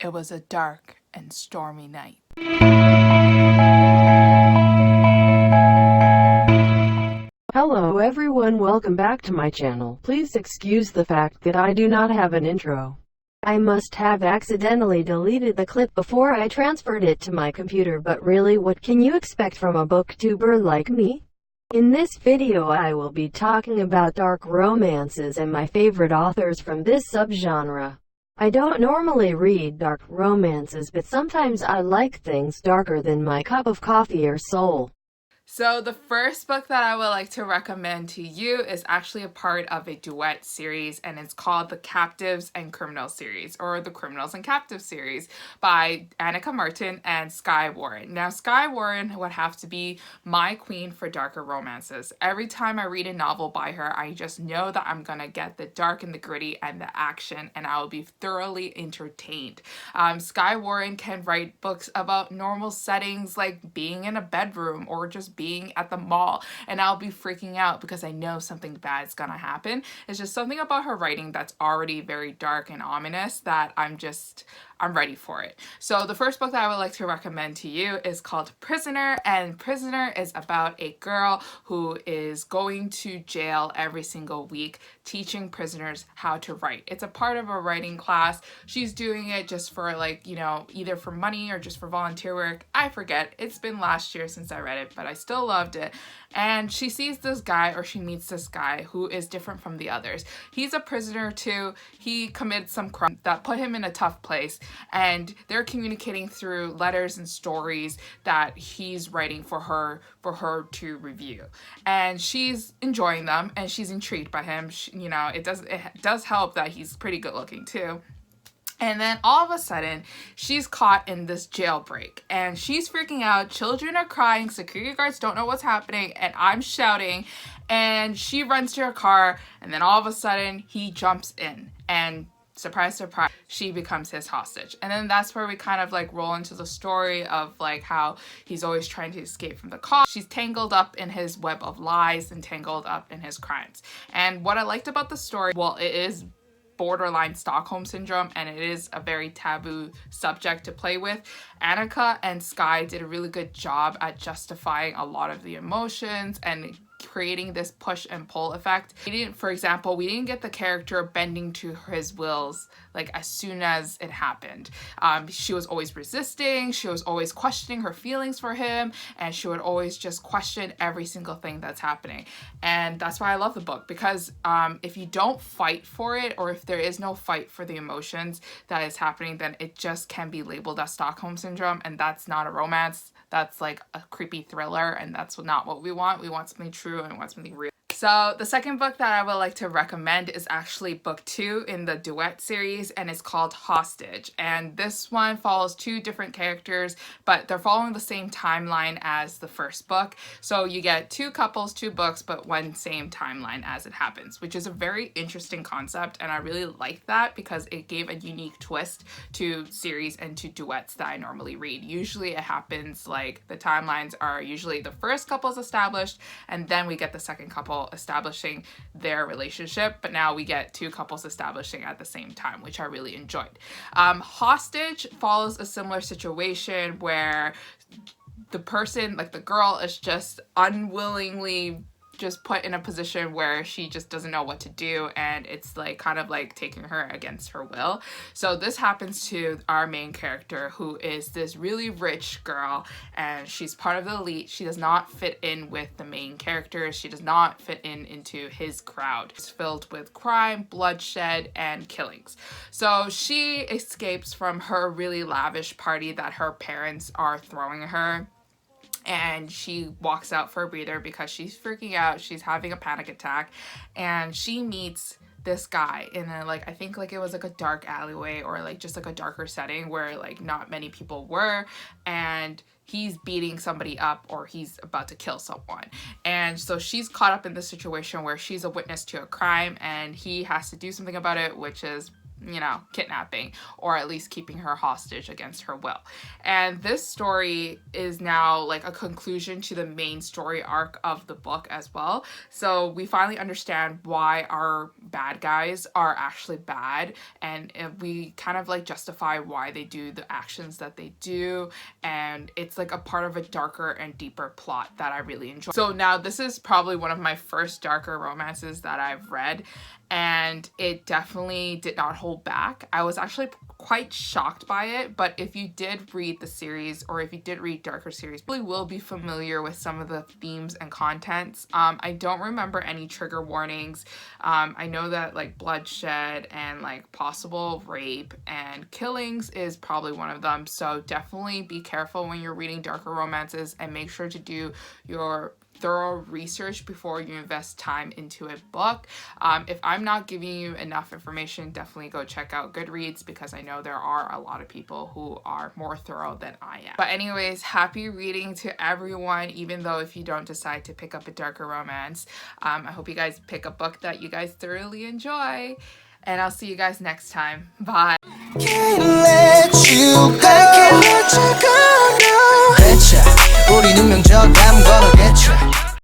It was a dark and stormy night. Hello everyone, welcome back to my channel. Please excuse the fact that I do not have an intro. I must have accidentally deleted the clip before I transferred it to my computer, but really, what can you expect from a booktuber like me? In this video I will be talking about dark romances and my favorite authors from this subgenre. I don't normally read dark romances, but sometimes I like things darker than my cup of coffee or soul. So the first book that I would like to recommend to you is actually a part of a duet series, and it's called the Captives and Criminals series, or the Criminals and Captives series by Anika Martin and Skye Warren. Now, Skye Warren would have to be my queen for darker romances. Every time I read a novel by her, I just know that I'm gonna get the dark and the gritty and the action, and I will be thoroughly entertained. Skye Warren can write books about normal settings like being in a bedroom or just being at the mall, and I'll be freaking out because I know something bad's gonna happen. It's just something about her writing that's already very dark and ominous that I'm ready for it. So the first book that I would like to recommend to you is called Prisoner, and Prisoner is about a girl who is going to jail every single week teaching prisoners how to write. It's a part of a writing class. She's doing it just for either for money or just for volunteer work. I forget. It's been last year since I read it, but I still loved it. And she sees this guy, or she meets this guy who is different from the others. He's a prisoner too. He committed some crime that put him in a tough place, and they're communicating through letters and stories that he's writing for her to review. And she's enjoying them, and she's intrigued by him. It does help that he's pretty good looking too. And then all of a sudden, she's caught in this jailbreak, and she's freaking out. Children are crying, security guards don't know what's happening, and I'm shouting, and she runs to her car, and then all of a sudden, he jumps in, and surprise, surprise, she becomes his hostage. And then that's where we kind of roll into the story of how he's always trying to escape from the cops. She's tangled up in his web of lies and tangled up in his crimes. And what I liked about the story, well, it is borderline Stockholm syndrome, and it is a very taboo subject to play with. Anika and Skye did a really good job at justifying a lot of the emotions and creating this push and pull effect. For example, we didn't get the character bending to his wills as soon as it happened. She was always resisting, she was always questioning her feelings for him, and she would always just question every single thing that's happening. And that's why I love the book, because if you don't fight for it, or if there is no fight for the emotions that is happening, then it just can be labeled as Stockholm syndrome, and that's not a romance. That's a creepy thriller, and that's not what we want. We want something true, and we want something real. So the second book that I would like to recommend is actually book 2 in the duet series, and it's called Hostage. And this one follows 2 different characters, but they're following the same timeline as the first book. So you get 2 couples, 2 books, but one same timeline as it happens, which is a very interesting concept, and I really like that because it gave a unique twist to series and to duets that I normally read. Usually it happens the timelines are usually the first couple is established, and then we get the second couple establishing their relationship, but now we get 2 couples establishing at the same time, which I really enjoyed. Hostage follows a similar situation where the person, the girl, is just unwillingly just put in a position where she just doesn't know what to do, and it's kind of taking her against her will. So this happens to our main character, who is this really rich girl, and she's part of the elite. She does not fit in with the main characters. She does not fit into his crowd. It's filled with crime, bloodshed, and killings. So she escapes from her really lavish party that her parents are throwing her, and she walks out for a breather because she's freaking out. She's having a panic attack, and she meets this guy in I think it was a dark alleyway, or just a darker setting where not many people were, and he's beating somebody up, or he's about to kill someone. And so she's caught up in this situation where she's a witness to a crime, and he has to do something about it, which is you know, kidnapping, or at least keeping her hostage against her will. And this story is now like a conclusion to the main story arc of the book as well. So we finally understand why our bad guys are actually bad, and we kind of like justify why they do the actions that they do, and it's like a part of a darker and deeper plot that I really enjoy. So now this is probably one of my first darker romances that I've read, and it definitely did not hold back. I was actually quite shocked by it, but if you did read the series, or if you did read darker series, you probably will be familiar with some of the themes and contents. I don't remember any trigger warnings. I know that like bloodshed and like possible rape and killings is probably one of them, so definitely be careful when you're reading darker romances, and make sure to do your thorough research before you invest time into a book. If I'm not giving you enough information, definitely go check out Goodreads, because I know there are a lot of people who are more thorough than I am. But anyways, happy reading to everyone, even though if you don't decide to pick up a darker romance. I hope you guys pick a book that you guys thoroughly enjoy, and I'll see you guys next time. Bye. Can't let you go. I can't let you go. 우리 운명적 감각을